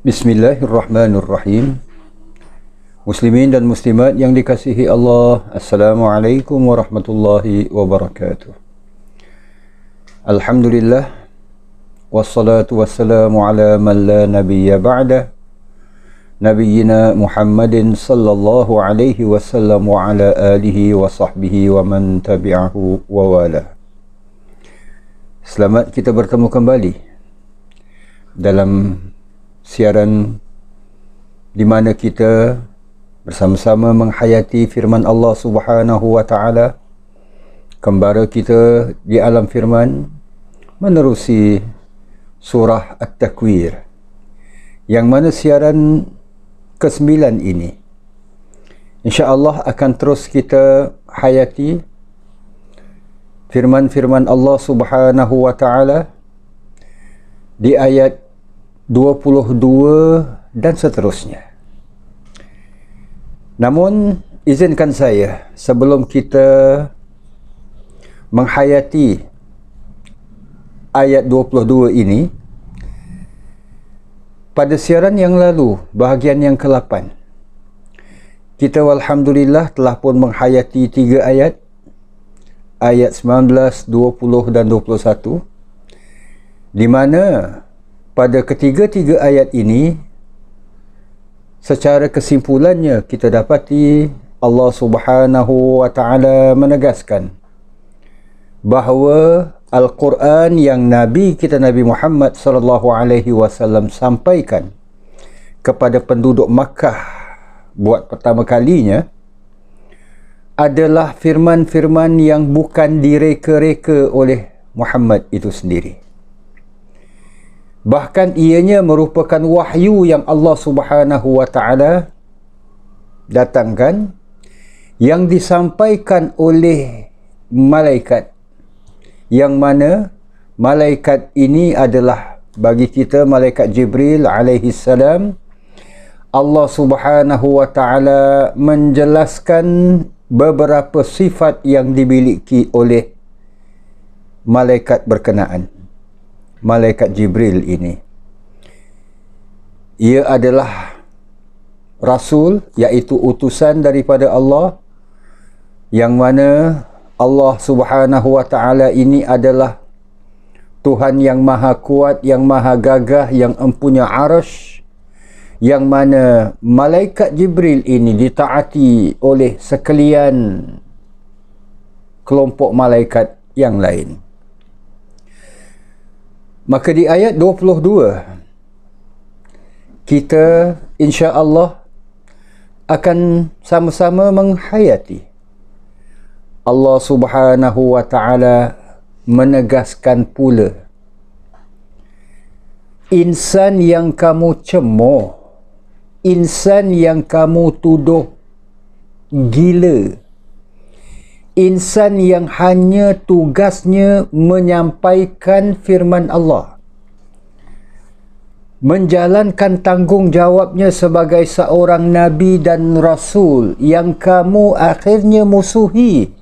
Bismillahirrahmanirrahim. Muslimin dan muslimat yang dikasihi Allah, Assalamualaikum warahmatullahi wabarakatuh. Alhamdulillah, wassalatu wassalamu ala man la nabiyya ba'dah, Nabiyyina Muhammadin sallallahu alaihi wasallam wa ala alihi wa sahbihi wa man tabi'ahu wa wala. Selamat kita bertemu kembali dalam siaran di mana kita bersama-sama menghayati firman Allah Subhanahu wa taala, kembara kita di alam firman menerusi surah At-Takwir, yang mana siaran ke-9 ini insya-Allah akan terus kita hayati firman-firman Allah Subhanahu wa taala di ayat 22 dan seterusnya. Namun izinkan saya, sebelum kita menghayati ayat 22 ini, pada siaran yang lalu, bahagian yang ke-8, kita alhamdulillah telah pun menghayati 3 ayat, ayat 19, 20 dan 21, di mana pada ketiga-tiga ayat ini, secara kesimpulannya kita dapati Allah Subhanahu wa taala menegaskan bahawa Al-Quran yang Nabi kita Nabi Muhammad sallallahu alaihi wasallam sampaikan kepada penduduk Makkah buat pertama kalinya adalah firman-firman yang bukan direka-reka oleh Muhammad itu sendiri. Bahkan ianya merupakan wahyu yang Allah Subhanahu wa taala datangkan, yang disampaikan oleh malaikat, yang mana malaikat ini adalah bagi kita malaikat Jibril alaihi salam. Allah Subhanahu wa taala menjelaskan beberapa sifat yang dimiliki oleh malaikat berkenaan. Malaikat Jibril ini, ia adalah rasul, iaitu utusan daripada Allah, yang mana Allah Subhanahu wa taala ini adalah Tuhan yang maha kuat, yang maha gagah, yang empunya arasy, yang mana malaikat Jibril ini ditaati oleh sekalian kelompok malaikat yang lain. Maka di ayat 22 kita insya-Allah akan sama-sama menghayati Allah Subhanahu wa taala menegaskan pula, insan yang kamu cemooh, insan yang kamu tuduh gila, insan yang hanya tugasnya menyampaikan firman Allah, menjalankan tanggungjawabnya sebagai seorang Nabi dan Rasul, yang kamu akhirnya musuhi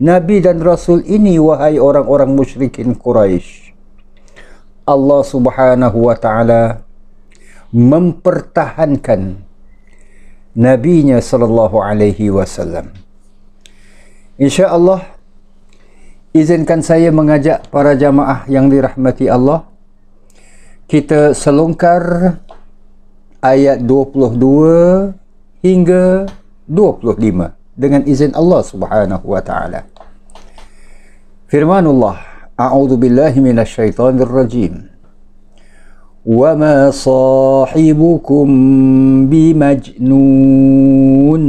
Nabi dan Rasul ini, wahai orang-orang musyrikin Quraisy. Allah Subhanahu wa taala mempertahankan Nabinya sallallahu alaihi wasallam. InsyaAllah, izinkan saya mengajak para jamaah yang dirahmati Allah, kita selongkar ayat 22 hingga 25 dengan izin Allah Subhanahu wa taala. Firmanullah, a'udzu billahi minasyaitonir rajim. Wa ma sahibukum bimajnun.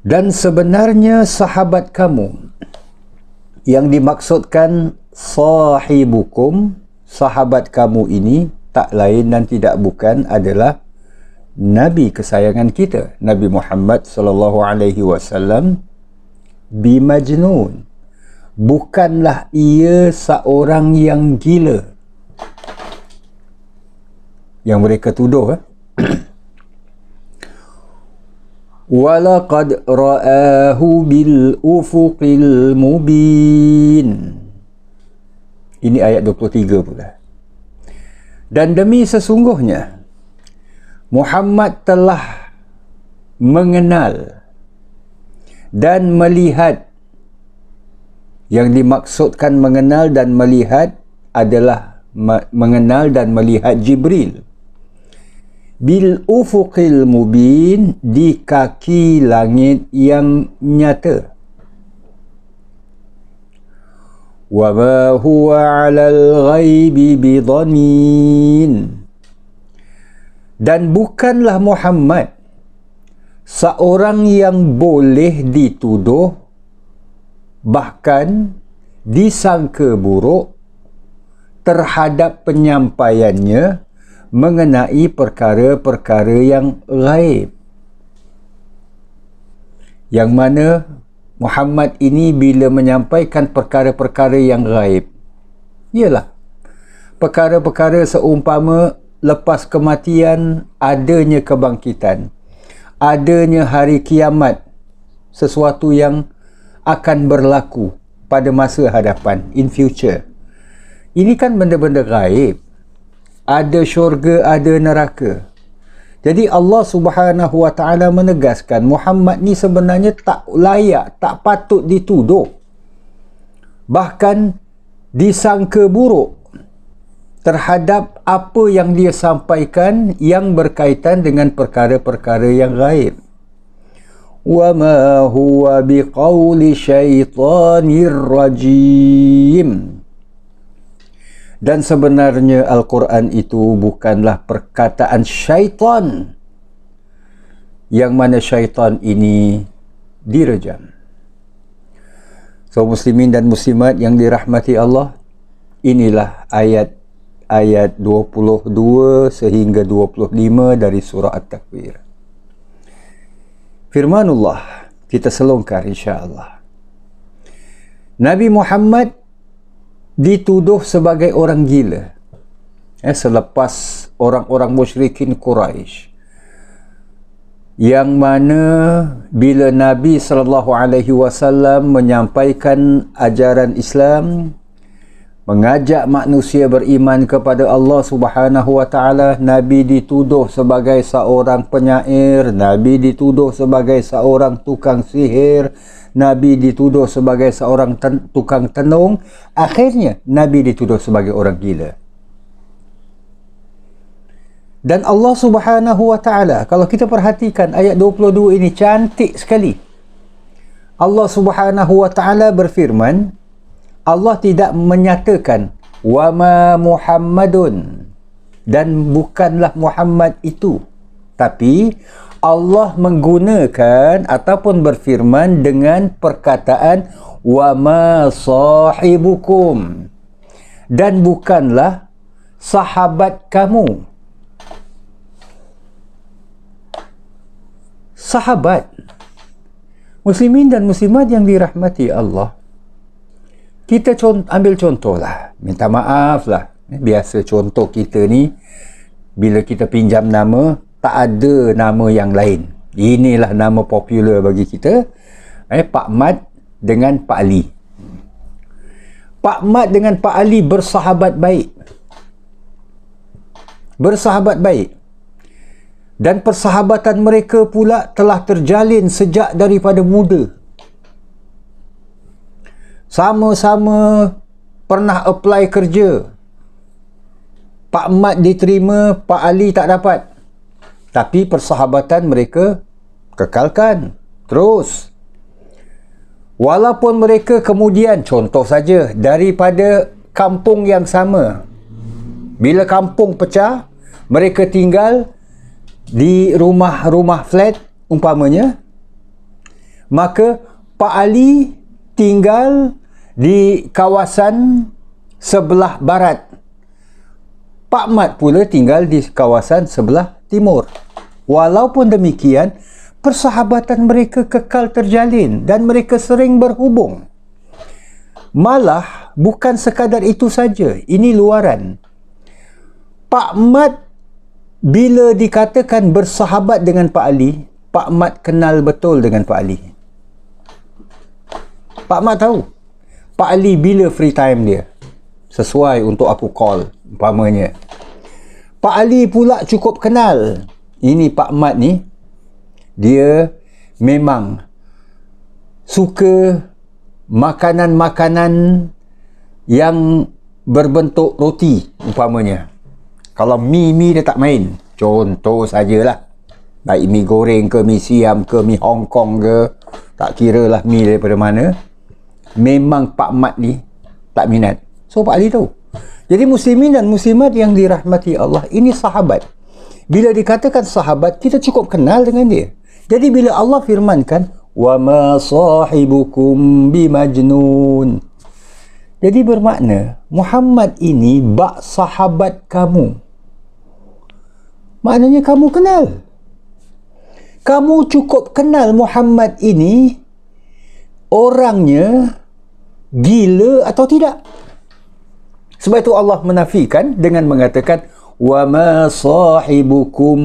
Dan sebenarnya sahabat kamu, yang dimaksudkan sahibukum, sahabat kamu ini tak lain dan tidak bukan adalah Nabi kesayangan kita, Nabi Muhammad sallallahu alaihi wasallam, bimajnun. Bukanlah ia seorang yang gila, yang mereka tuduh. وَلَقَدْ رَآهُ بِالْأُفُقِ الْمُبِينِ. Ini ayat 23 pula. Dan demi sesungguhnya Muhammad telah mengenal dan melihat. Yang dimaksudkan mengenal dan melihat adalah mengenal dan melihat Jibril bil ufuqil mubin, di kaki langit yang nyata. Wa ma huwa 'alal ghaibi bidhanin, dan bukanlah Muhammad seorang yang boleh dituduh bahkan disangka buruk terhadap penyampaiannya mengenai perkara-perkara yang ghaib. Yang mana Muhammad ini bila menyampaikan perkara-perkara yang ghaib, ialah perkara-perkara seumpama lepas kematian adanya kebangkitan, adanya hari kiamat, sesuatu yang akan berlaku pada masa hadapan, in future. Ini kan benda-benda ghaib. Ada syurga, ada neraka. Jadi Allah Subhanahu Wa Taala menegaskan Muhammad ni sebenarnya tak layak, tak patut dituduh, bahkan disangka buruk terhadap apa yang dia sampaikan yang berkaitan dengan perkara-perkara yang ghaib. Wa ma huwa biqauli syaitanir rajim. Dan sebenarnya Al-Quran itu bukanlah perkataan syaitan, yang mana syaitan ini direjam. So muslimin dan muslimat yang dirahmati Allah, inilah ayat 22 sehingga 25 dari surah At-Takwir. Firmanullah, kita selongkar insya-Allah. Nabi Muhammad dituduh sebagai orang gila selepas orang-orang musyrikin Quraisy, yang mana bila Nabi SAW menyampaikan ajaran Islam, mengajak manusia beriman kepada Allah Subhanahu Wa Taala, Nabi dituduh sebagai seorang penyair, Nabi dituduh sebagai seorang tukang sihir, Nabi dituduh sebagai seorang tukang tenung. Akhirnya Nabi dituduh sebagai orang gila. Dan Allah Subhanahu Wa Taala, kalau kita perhatikan ayat 22 ini cantik sekali. Allah Subhanahu Wa Taala berfirman, Allah tidak menyatakan wa ma Muhammadun, dan bukanlah Muhammad itu, tapi Allah menggunakan ataupun berfirman dengan perkataan wa ma sahibukum, dan bukanlah sahabat kamu. Sahabat. Muslimin dan muslimat yang dirahmati Allah, kita ambil contohlah, minta maaf lah, biasa contoh kita ni bila kita pinjam nama, tak ada nama yang lain, inilah nama popular bagi kita, Pak Mat dengan Pak Ali. Pak Mat dengan Pak Ali bersahabat baik, dan persahabatan mereka pula telah terjalin sejak daripada muda. Sama-sama pernah apply kerja. Pak Mat diterima, Pak Ali tak dapat. Tapi persahabatan mereka kekalkan terus. Walaupun mereka kemudian, contoh saja, daripada kampung yang sama, bila kampung pecah, mereka tinggal di rumah-rumah flat umpamanya, maka Pak Ali tinggal di kawasan sebelah barat, Pak Mat pula tinggal di kawasan sebelah timur. Walaupun demikian, persahabatan mereka kekal terjalin dan mereka sering berhubung. Malah bukan sekadar itu saja, ini luaran. Pak Mat bila dikatakan bersahabat dengan Pak Ali, Pak Mat kenal betul dengan Pak Ali. Pak Mat tahu Pak Ali bila free time dia, sesuai untuk aku call umpamanya. Pak Ali pula cukup kenal. Ini Pak Mat ni, dia memang suka makanan-makanan yang berbentuk roti umpamanya. Kalau mi dia tak main. Contoh sajalah. Baik mi goreng ke, mi siam ke, mi Hong Kong ke, tak kira lah mi daripada mana. Memang Pak Mat ni tak minat. So Pak Ali tahu. Jadi muslimin dan muslimat yang dirahmati Allah, ini sahabat. Bila dikatakan sahabat, kita cukup kenal dengan dia. Jadi bila Allah firmankan, wa ma sahibukum bimajnun, jadi bermakna Muhammad ini bak sahabat kamu. Maknanya kamu kenal. Kamu cukup kenal Muhammad ini orangnya gila atau tidak. Sebab itu Allah menafikan dengan mengatakan wa ma sahibukum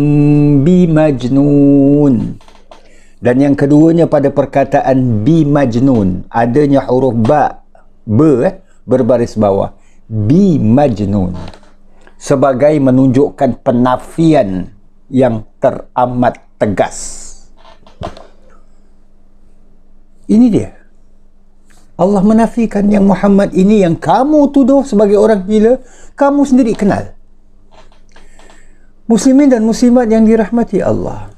bimajnun. Dan yang keduanya pada perkataan bimajnun, adanya huruf ba, berbaris bawah, bimajnun, sebagai menunjukkan penafian yang teramat tegas. Ini dia. Allah menafikan yang Muhammad ini yang kamu tuduh sebagai orang gila, kamu sendiri kenal. Muslimin dan muslimat yang dirahmati Allah,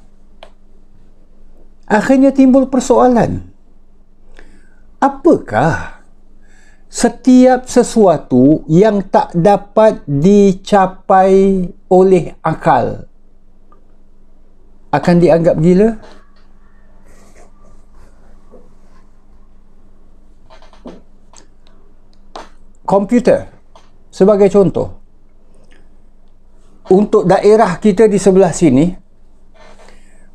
akhirnya timbul persoalan. Apakah setiap sesuatu yang tak dapat dicapai oleh akal akan dianggap gila? Komputer sebagai contoh. Untuk daerah kita di sebelah sini,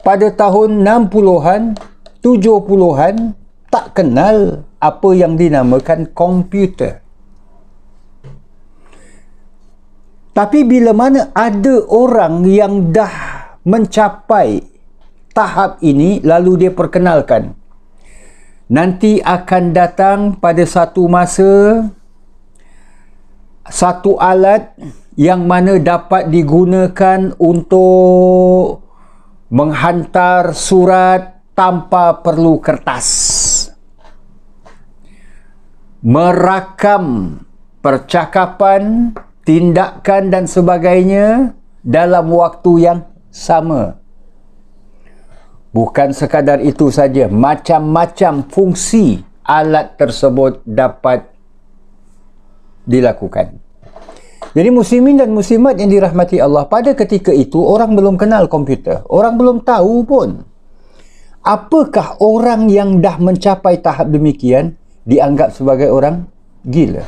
pada tahun 60-an, 70-an, tak kenal apa yang dinamakan komputer. Tapi bila mana ada orang yang dah mencapai tahap ini, lalu dia perkenalkan, nanti akan datang pada satu masa satu alat yang mana dapat digunakan untuk menghantar surat tanpa perlu kertas, merakam percakapan, tindakan dan sebagainya dalam waktu yang sama. Bukan sekadar itu saja, macam-macam fungsi alat tersebut dapat dilakukan. Jadi muslimin dan muslimat yang dirahmati Allah, pada ketika itu orang belum kenal komputer, orang belum tahu pun apakah orang yang dah mencapai tahap demikian dianggap sebagai orang gila.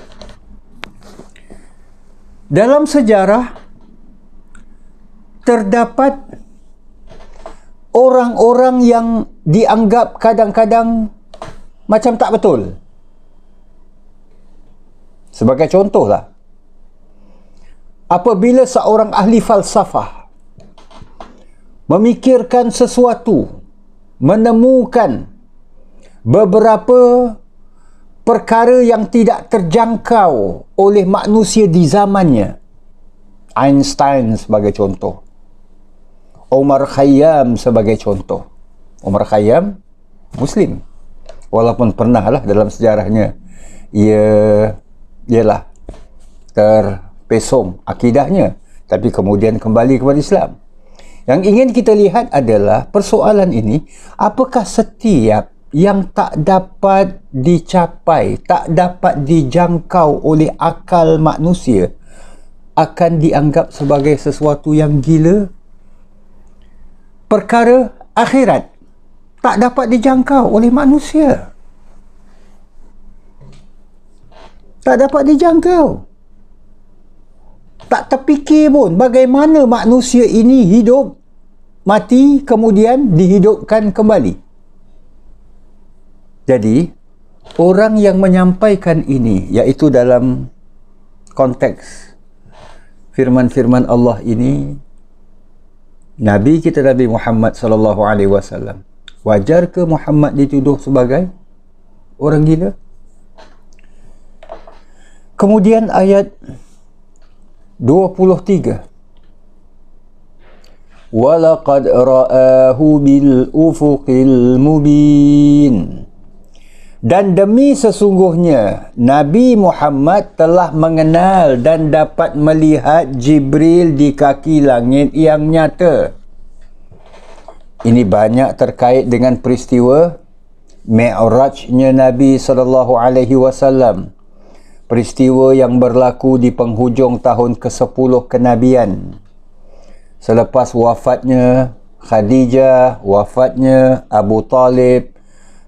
Dalam sejarah terdapat orang-orang yang dianggap kadang-kadang macam tak betul. Sebagai contohlah, apabila seorang ahli falsafah memikirkan sesuatu, menemukan beberapa perkara yang tidak terjangkau oleh manusia di zamannya, Einstein sebagai contoh, Omar Khayyam sebagai contoh. Omar Khayyam Muslim, walaupun pernahlah dalam sejarahnya ialah terpesong akidahnya, tapi kemudian kembali kepada Islam. Yang ingin kita lihat adalah persoalan ini, apakah setiap yang tak dapat dicapai, tak dapat dijangkau oleh akal manusia akan dianggap sebagai sesuatu yang gila? Perkara akhirat tak dapat dijangkau oleh manusia, tak dapat dijangkau. Tak terfikir pun bagaimana manusia ini hidup, mati, kemudian dihidupkan kembali. Jadi, orang yang menyampaikan ini, iaitu dalam konteks firman-firman Allah ini, Nabi kita Nabi Muhammad sallallahu alaihi wasallam, wajar ke Muhammad dituduh sebagai orang gila? Kemudian ayat 23, walaqad ra'ahu bil ufuqil mubin. Dan demi sesungguhnya Nabi Muhammad telah mengenal dan dapat melihat Jibril di kaki langit yang nyata. Ini banyak terkait dengan peristiwa Mi'rajnya Nabi SAW. Peristiwa yang berlaku di penghujung tahun ke-10 kenabian. Selepas wafatnya Khadijah, wafatnya Abu Talib,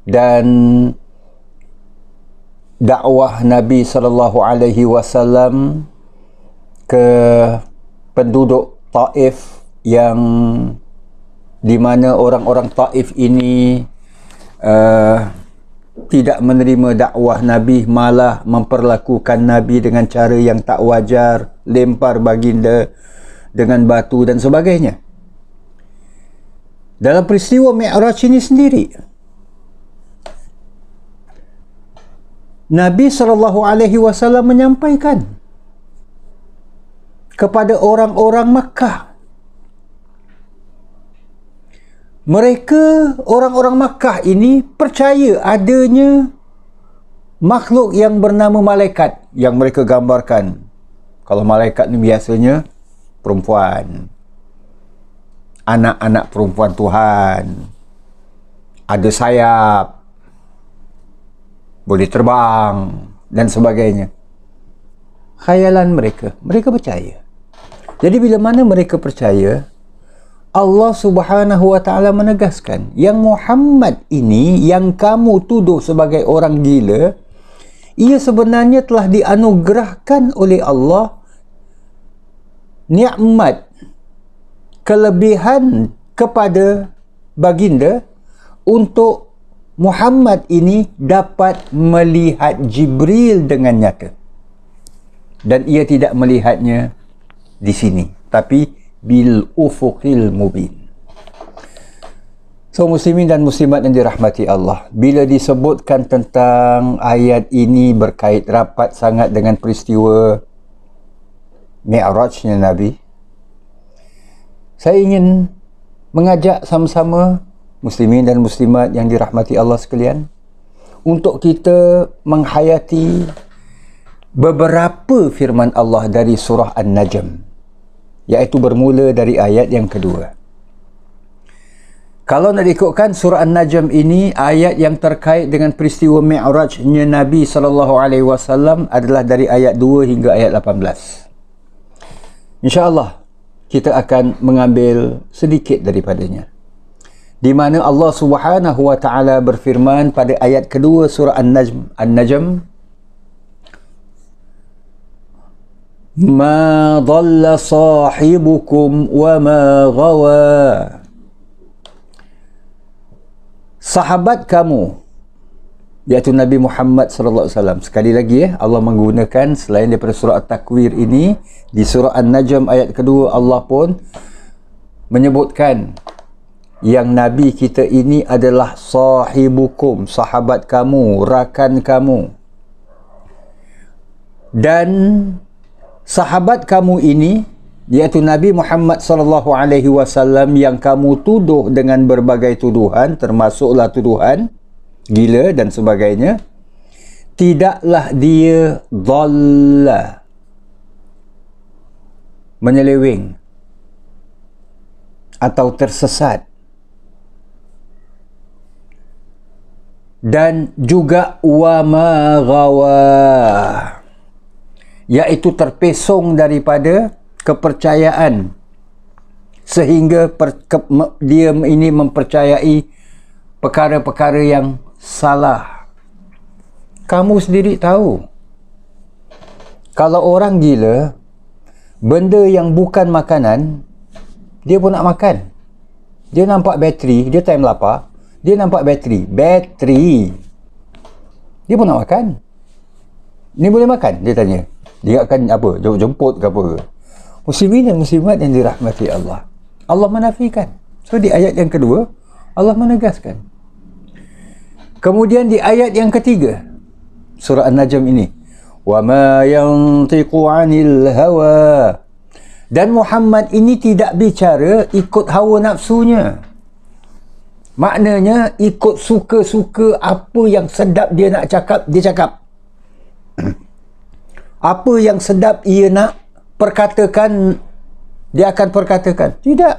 dan dakwah Nabi SAW ke penduduk Taif, yang di mana orang-orang Taif ini tidak menerima dakwah Nabi, malah memperlakukan Nabi dengan cara yang tak wajar, lempar baginda dengan batu dan sebagainya. Dalam peristiwa Mi'raj ini sendiri, Nabi SAW menyampaikan kepada orang-orang Makkah. Mereka, orang-orang Makkah ini, percaya adanya makhluk yang bernama malaikat yang mereka gambarkan. Kalau malaikat ni biasanya perempuan, anak-anak perempuan Tuhan, ada sayap, boleh terbang dan sebagainya. Khayalan mereka percaya. Jadi bila mana mereka percaya, Allah Subhanahu wa ta'ala menegaskan, yang Muhammad ini yang kamu tuduh sebagai orang gila, ia sebenarnya telah dianugerahkan oleh Allah nikmat, kelebihan kepada baginda untuk Muhammad ini dapat melihat Jibril dengan nyata. Dan ia tidak melihatnya di sini, tapi bil ufuqil mubin. So, muslimin dan muslimat yang dirahmati Allah, bila disebutkan tentang ayat ini berkait rapat sangat dengan peristiwa Mi'rajnya Nabi, saya ingin mengajak sama-sama muslimin dan muslimat yang dirahmati Allah sekalian untuk kita menghayati beberapa firman Allah dari surah An-Najm, iaitu bermula dari ayat yang kedua. Kalau nak ikutkan surah An-Najm ini, ayat yang terkait dengan peristiwa Mi'rajnya Nabi SAW adalah dari ayat 2 hingga ayat 18. InsyaAllah kita akan mengambil sedikit daripadanya, di mana Allah Subhanahu wa ta'ala berfirman pada ayat kedua surah An-Najm, ma dhalla sahibukum wa ma ghawa. Sahabat kamu, iaitu Nabi Muhammad SAW. Sekali lagi Allah menggunakan selain daripada surah At-Takwir ini, di surah An-Najm ayat kedua Allah pun menyebutkan yang Nabi kita ini adalah sahibukum, sahabat kamu, rakan kamu. Dan sahabat kamu ini, iaitu Nabi Muhammad SAW, yang kamu tuduh dengan berbagai tuduhan, termasuklah tuduhan gila dan sebagainya, tidaklah dia dhalla, menyeleweng atau tersesat, dan juga wa ma ghawa, iaitu terpesong daripada kepercayaan sehingga dia ini mempercayai perkara-perkara yang salah. Kamu sendiri tahu, kalau orang gila, benda yang bukan makanan dia pun nak makan. Dia nampak bateri, dia time lapar, dia nampak bateri, dia pun nak makan. Ni boleh makan? Dia tanya. Dia akan apa? Jemput ke apa? Muslimin dan muslimat yang dirahmati Allah, Allah menafikan. So di ayat yang kedua Allah menegaskan. Kemudian di ayat yang ketiga surah An-Najm ini, wa ma yantiqu 'anil hawa, Dan Muhammad ini tidak bicara ikut hawa nafsunya. Maknanya ikut suka-suka apa yang sedap dia nak cakap, dia cakap. Apa yang sedap ia nak perkatakan, dia akan perkatakan. Tidak.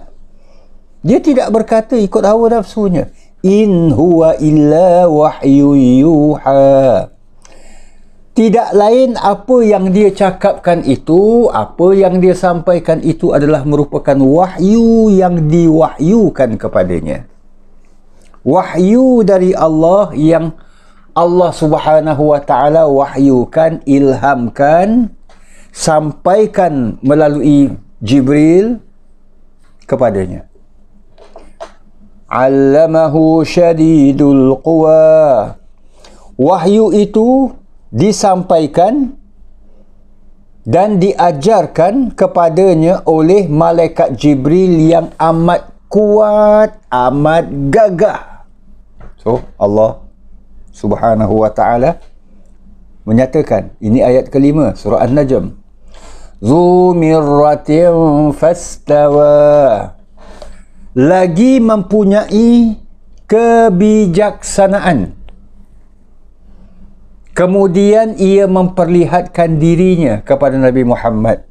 Dia tidak berkata ikut hawa nafsunya. In huwa illa wahyu yuha. Tidak lain apa yang dia cakapkan itu, apa yang dia sampaikan itu adalah merupakan wahyu yang diwahyukan kepadanya. Wahyu dari Allah yang Allah Subhanahu wa taala wahyukan, ilhamkan, sampaikan melalui Jibril kepadanya. Allamahu syadidul quwa. Wahyu itu disampaikan dan diajarkan kepadanya oleh malaikat Jibril yang amat kuat, amat gagah. So, Allah Subhanahu wa ta'ala menyatakan, ini ayat kelima surah An-Najm. Zu mirratin fastawa. Lagi mempunyai kebijaksanaan. Kemudian ia memperlihatkan dirinya kepada Nabi Muhammad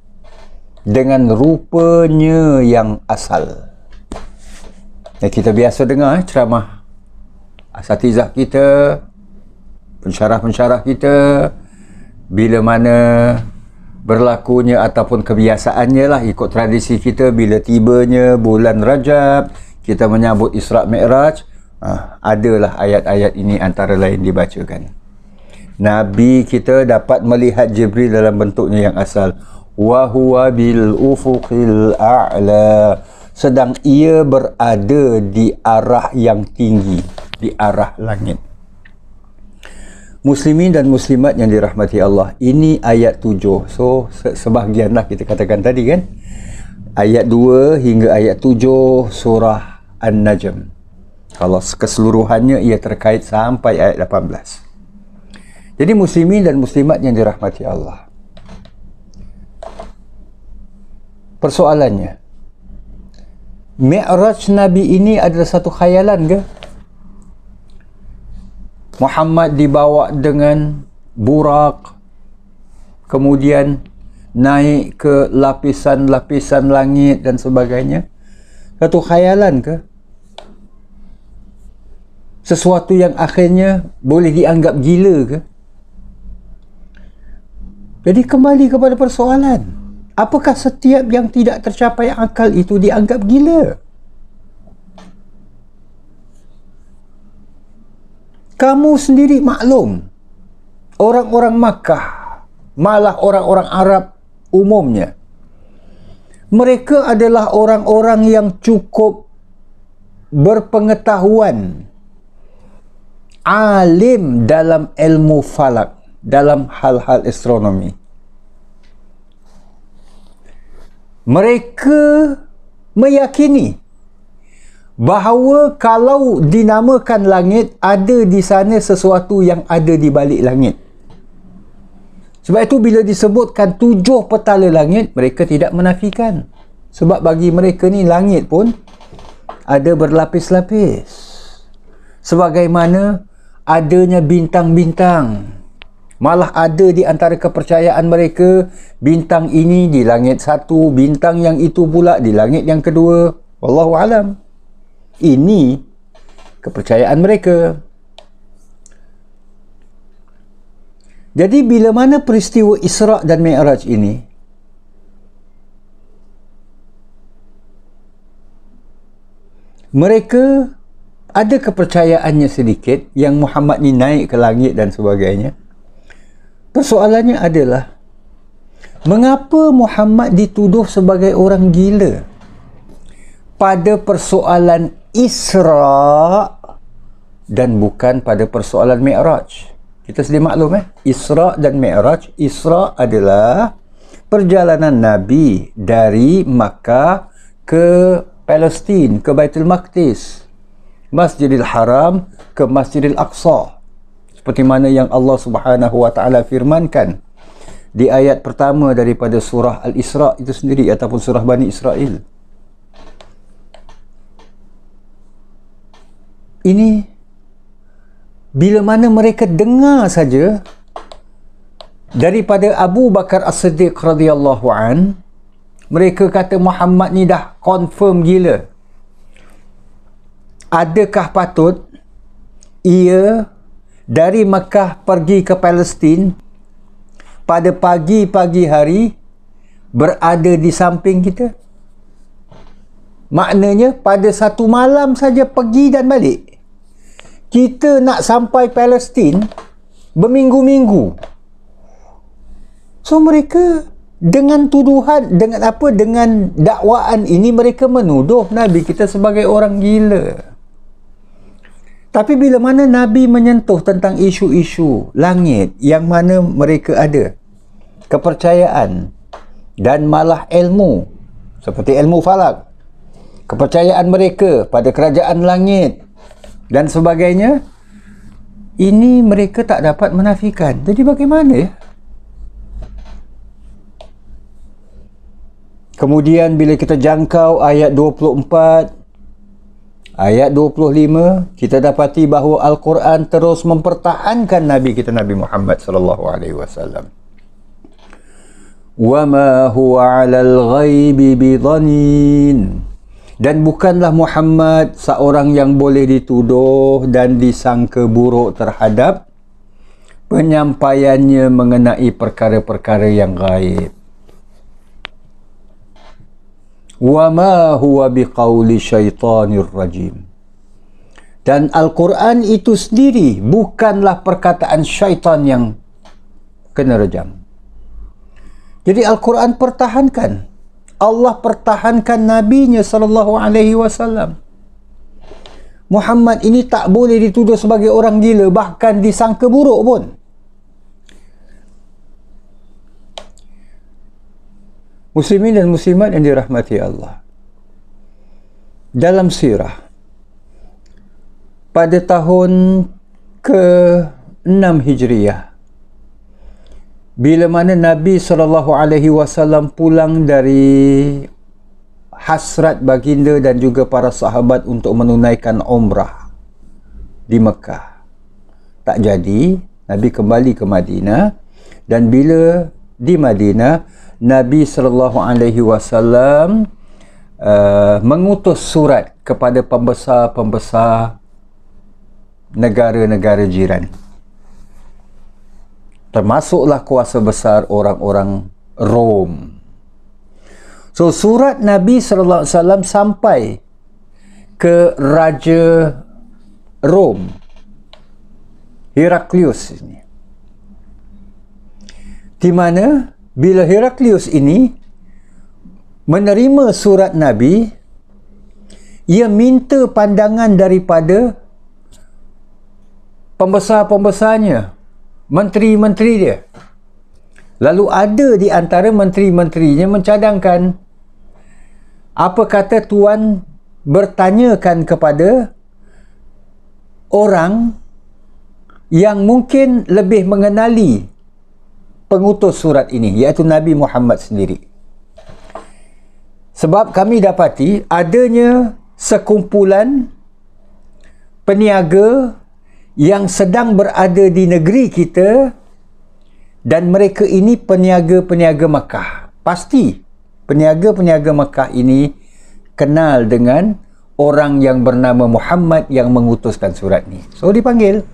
dengan rupanya yang asal. Kita biasa dengar ceramah asatizah kita, pensyarah-pensyarah kita, bila mana berlakunya ataupun kebiasaannya lah ikut tradisi kita, bila tibanya bulan Rajab, kita menyambut Isra' Mi'raj, adalah ayat-ayat ini antara lain dibacakan. Nabi kita dapat melihat Jibril dalam bentuknya yang asal. Wa huwa bil ufuqil a'la. Sedang ia berada di arah yang tinggi, di arah langit. Muslimin dan muslimat yang dirahmati Allah, ini ayat 7. So, sebahagianlah kita katakan tadi kan. Ayat 2 hingga ayat 7 surah An-Najm. Kalau keseluruhannya ia terkait sampai ayat 18. Jadi muslimin dan muslimat yang dirahmati Allah, persoalannya, Mi'raj Nabi ini adalah satu khayalan ke? Muhammad dibawa dengan burak, kemudian naik ke lapisan-lapisan langit dan sebagainya. Satu khayalan ke? Sesuatu yang akhirnya boleh dianggap gila ke? Jadi kembali kepada persoalan, apakah setiap yang tidak tercapai akal itu dianggap gila? Kamu sendiri maklum, orang-orang Makkah, malah orang-orang Arab umumnya, mereka adalah orang-orang yang cukup berpengetahuan, alim dalam ilmu falak, dalam hal-hal astronomi. Mereka meyakini bahawa kalau dinamakan langit, ada di sana sesuatu yang ada di balik langit. Sebab itu bila disebutkan 7 petala langit, mereka tidak menafikan. Sebab bagi mereka ni langit pun ada berlapis-lapis. Sebagaimana adanya bintang-bintang. Malah ada di antara kepercayaan mereka, bintang ini di langit satu, bintang yang itu pula di langit yang kedua. Wallahu alam. Ini kepercayaan mereka. Jadi bila mana peristiwa Isra' dan Mi'raj ini, mereka ada kepercayaannya sedikit yang Muhammad ni naik ke langit dan sebagainya. Persoalannya adalah, mengapa Muhammad dituduh sebagai orang gila pada persoalan Isra' dan bukan pada persoalan Mi'raj? Kita sedia maklum Isra' dan Mi'raj. Isra' adalah perjalanan Nabi dari Makkah ke Palestin, ke Baitul Maqdis, Masjidil Haram ke Masjidil Aqsa. Seperti mana yang Allah Subhanahu wa taala firmankan di ayat pertama daripada surah Al-Isra' itu sendiri, ataupun surah Bani Israel. Ini bila mana mereka dengar saja daripada Abu Bakar As-Siddiq radhiyallahu an, mereka kata Muhammad ni dah confirm gila. Adakah patut ia dari Mekah pergi ke Palestin pada pagi-pagi hari berada di samping kita? Maknanya pada satu malam saja pergi dan balik. Kita nak sampai Palestin berminggu-minggu. So mereka dengan tuduhan, dengan apa, dengan dakwaan ini mereka menuduh Nabi kita sebagai orang gila. Tapi bila mana Nabi menyentuh tentang isu-isu langit yang mana mereka ada kepercayaan dan malah ilmu, seperti ilmu falak, kepercayaan mereka pada kerajaan langit dan sebagainya, ini mereka tak dapat menafikan. Jadi bagaimana ya? Kemudian bila kita jangkau ayat 24, ayat 25, kita dapati bahawa Al-Quran terus mempertahankan Nabi kita, Nabi Muhammad sallallahu alaihi wasallam. Wa ma huwa 'alal ghaibi bidhanin. Dan bukanlah Muhammad seorang yang boleh dituduh dan disangka buruk terhadap penyampaiannya mengenai perkara-perkara yang gaib. Wa ma huwa biqauli syaitanir rajim. Dan Al-Quran itu sendiri bukanlah perkataan syaitan yang kena rejam. Jadi Al-Quran pertahankan. Allah pertahankan Nabi-Nya sallallahu alaihi wasallam. Muhammad ini tak boleh dituduh sebagai orang gila, bahkan disangka buruk pun. Muslimin dan muslimat yang dirahmati Allah, dalam sirah pada tahun ke-6 Hijriah, bila mana Nabi SAW pulang dari hasrat baginda dan juga para sahabat untuk menunaikan umrah di Mekah, tak jadi, Nabi kembali ke Madinah. Dan bila di Madinah, Nabi SAW mengutus surat kepada pembesar-pembesar negara-negara jiran, termasuklah kuasa besar orang-orang Rom. So surat Nabi SAW sampai ke Raja Rom, Heraklius ini, di mana bila Heraklius ini menerima surat Nabi, ia minta pandangan daripada pembesar-pembesarnya, menteri-menteri dia. Lalu ada di antara menteri-menterinya mencadangkan, apa kata tuan bertanyakan kepada orang yang mungkin lebih mengenali pengutus surat ini, iaitu Nabi Muhammad sendiri. Sebab kami dapati adanya sekumpulan peniaga yang sedang berada di negeri kita, dan mereka ini peniaga-peniaga Makkah. Pasti peniaga-peniaga Makkah ini kenal dengan orang yang bernama Muhammad yang mengutuskan surat ni. So dipanggil.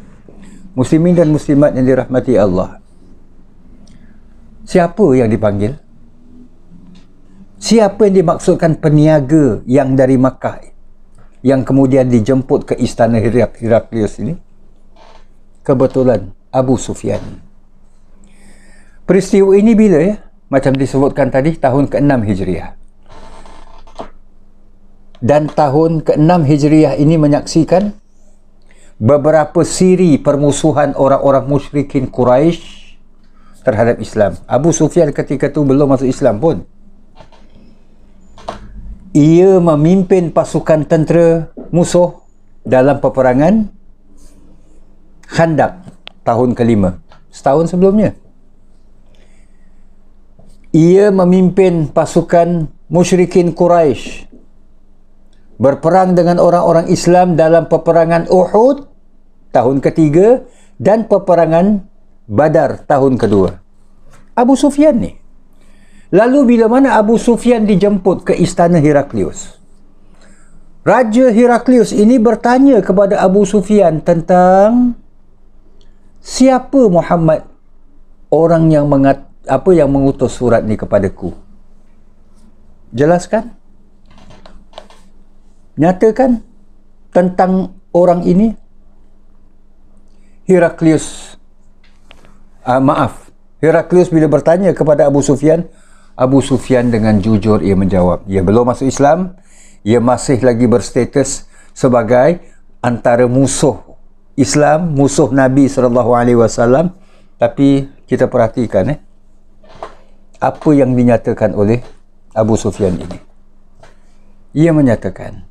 Muslimin dan muslimat yang dirahmati Allah, siapa yang dipanggil? Siapa yang dimaksudkan peniaga yang dari Makkah yang kemudian dijemput ke istana Heraklius ini? Kebetulan Abu Sufyan. Peristiwa ini bila ya? Macam disebutkan tadi, tahun ke-6 Hijriah. Dan tahun ke-6 Hijriah ini menyaksikan beberapa siri permusuhan orang-orang musyrikin Quraisy terhadap Islam. Abu Sufyan ketika itu belum masuk Islam pun. Ia memimpin pasukan tentera musuh dalam peperangan Khandaq tahun ke-5, setahun sebelumnya. Ia memimpin pasukan musyrikin Quraisy berperang dengan orang-orang Islam dalam peperangan Uhud tahun ketiga dan peperangan Badar tahun kedua. Abu Sufyan ni. Lalu bila mana Abu Sufyan dijemput ke istana Heraklius, Raja Heraklius ini bertanya kepada Abu Sufyan tentang siapa Muhammad, orang yang yang mengutus surat ni kepadaku. Jelaskan. Nyatakan tentang orang ini. Heraklius bila bertanya kepada Abu Sufyan dengan jujur ia menjawab. Ia belum masuk Islam, ia masih lagi berstatus sebagai antara musuh Islam, musuh Nabi SAW. Tapi kita perhatikan apa yang dinyatakan oleh Abu Sufyan ini. Ia menyatakan,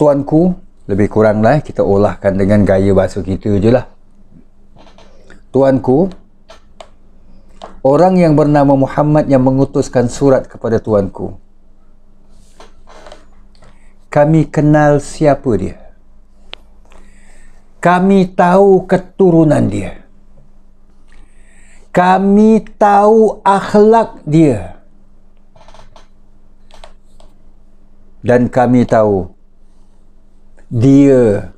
tuanku, lebih kuranglah kita olahkan dengan gaya bahasa kita je lah. Tuanku, orang yang bernama Muhammad yang mengutuskan surat kepada tuanku, kami kenal siapa dia. Kami tahu keturunan dia. Kami tahu akhlak dia. Dan kami tahu dia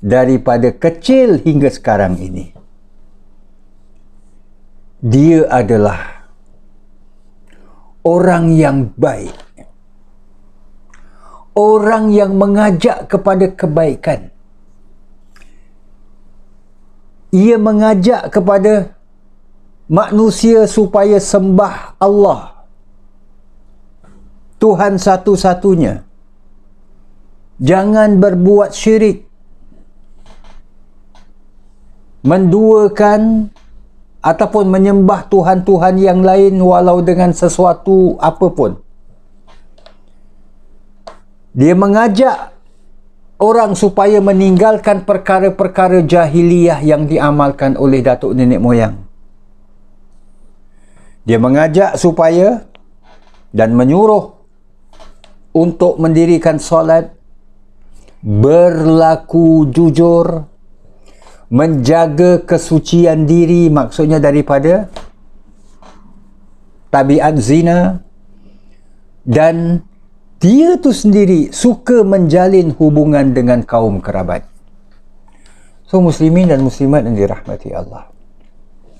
daripada kecil hingga sekarang ini, dia adalah orang yang baik, orang yang mengajak kepada kebaikan. Ia mengajak kepada manusia supaya sembah Allah, Tuhan satu-satunya. Jangan berbuat syirik, menduakan ataupun menyembah Tuhan-Tuhan yang lain walau dengan sesuatu apapun. Dia mengajak orang supaya meninggalkan perkara-perkara jahiliyah yang diamalkan oleh datuk nenek moyang. Dia mengajak supaya dan menyuruh untuk mendirikan solat, berlaku jujur, menjaga kesucian diri, maksudnya daripada tabiat zina, dan dia tu sendiri suka menjalin hubungan dengan kaum kerabat. So muslimin dan muslimat yang dirahmati Allah,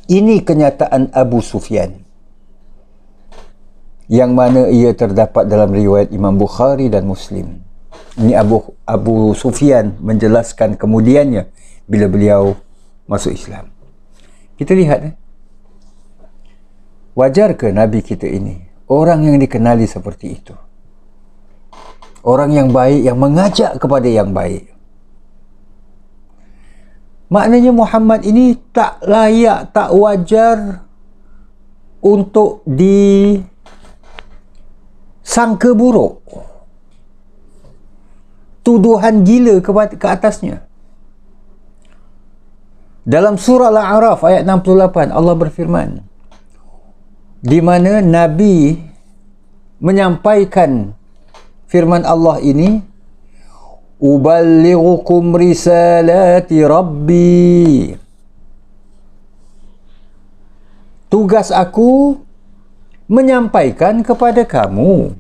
ini kenyataan Abu Sufyan yang mana ia terdapat dalam riwayat Imam Bukhari dan Muslim. Ini Abu Sufyan menjelaskan kemudiannya bila beliau masuk Islam. Kita lihat, wajar ke Nabi kita ini orang yang dikenali seperti itu? Orang yang baik, yang mengajak kepada yang baik. Maknanya Muhammad ini tak layak, tak wajar untuk disangka buruk, tuduhan gila ke atasnya. Dalam surah Al-A'raf ayat 68 Allah berfirman, di mana Nabi menyampaikan firman Allah ini, uballighukum risalati rabbi, tugas aku menyampaikan kepada kamu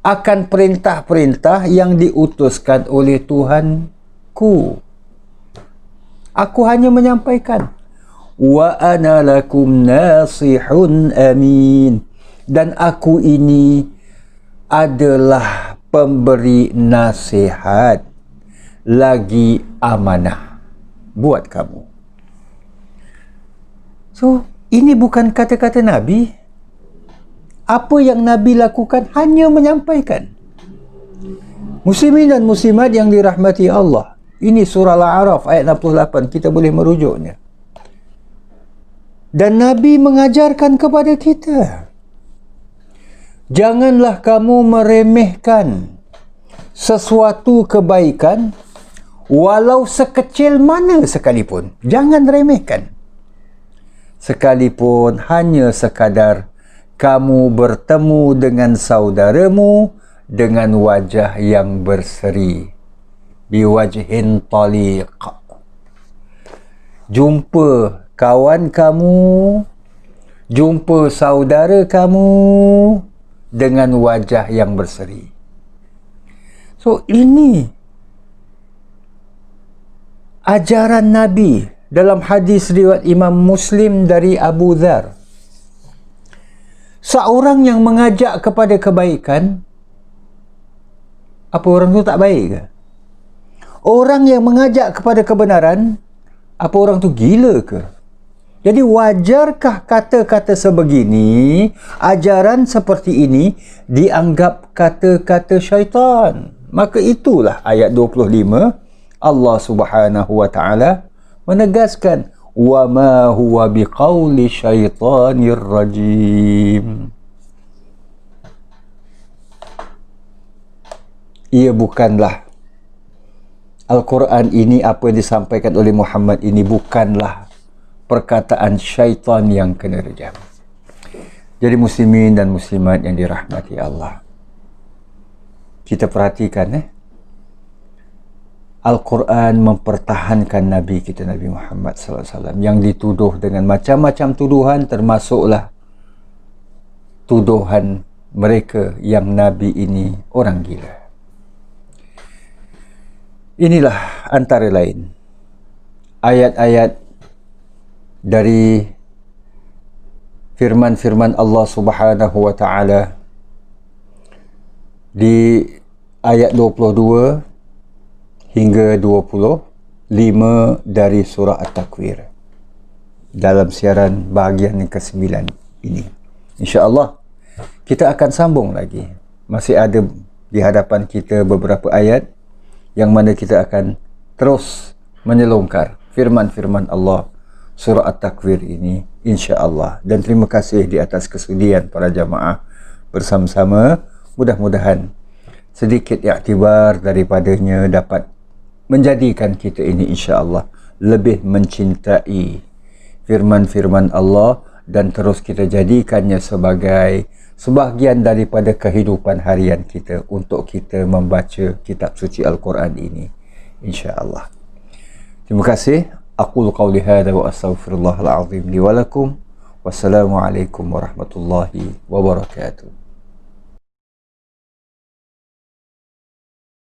akan perintah-perintah yang diutuskan oleh Tuhanku. Aku hanya menyampaikan. Wa ana lakum nasihun amin, dan aku ini adalah pemberi nasihat lagi amanah buat kamu. So, ini bukan kata-kata Nabi. Apa yang Nabi lakukan hanya menyampaikan. Muslimin dan muslimat yang dirahmati Allah, ini surah Al-A'raf ayat 68, kita boleh merujuknya. Dan Nabi mengajarkan kepada kita, janganlah kamu meremehkan sesuatu kebaikan walau sekecil mana sekalipun. Jangan remehkan. sekalipun hanya sekadar kamu bertemu dengan saudaramu dengan wajah yang berseri, biwajhin taliq. Jumpa kawan kamu, jumpa saudara kamu dengan wajah yang berseri. So ini ajaran Nabi dalam hadis riwayat Imam Muslim dari Abu Dzar. Seorang yang mengajak kepada kebaikan, apa orang tu tak baik ke? Orang yang mengajak kepada kebenaran, apa orang tu gila ke? Jadi wajarkah kata-kata sebegini, ajaran seperti ini dianggap kata-kata syaitan? Maka itulah ayat 25 Allah Subhanahu wa taala menegaskan wa ma huwa biqauli syaitanir rajim. Ia bukanlah Al-Quran ini, apa yang disampaikan oleh Muhammad ini bukanlah perkataan syaitan yang kena rejam. Jadi muslimin dan muslimat yang dirahmati Allah, kita perhatikan Al-Quran mempertahankan Nabi kita, Nabi Muhammad SAW, yang dituduh dengan macam-macam tuduhan, termasuklah tuduhan mereka yang Nabi ini orang gila. Inilah antara lain ayat-ayat dari firman-firman Allah Subhanahu wa taala di ayat 22 hingga 25 dari surah At-Takwir dalam siaran bahagian yang ke-9 ini. InsyaAllah kita akan sambung lagi. Masih ada di hadapan kita beberapa ayat yang mana kita akan terus menyelongkar firman-firman Allah surah At-Takwir ini, insya-Allah. Dan terima kasih di atas kesudian para jamaah bersama-sama. Mudah-mudahan sedikit iktibar daripadanya dapat menjadikan kita ini insya-Allah lebih mencintai firman-firman Allah dan terus kita jadikannya sebagai sebahagian daripada kehidupan harian kita untuk kita membaca kitab suci Al-Quran ini, insya-Allah. Terima kasih. Aqulu qawli hadha wa astaghfirullahal azim li wa lakum. Wassalamualaikum warahmatullahi wabarakatuh.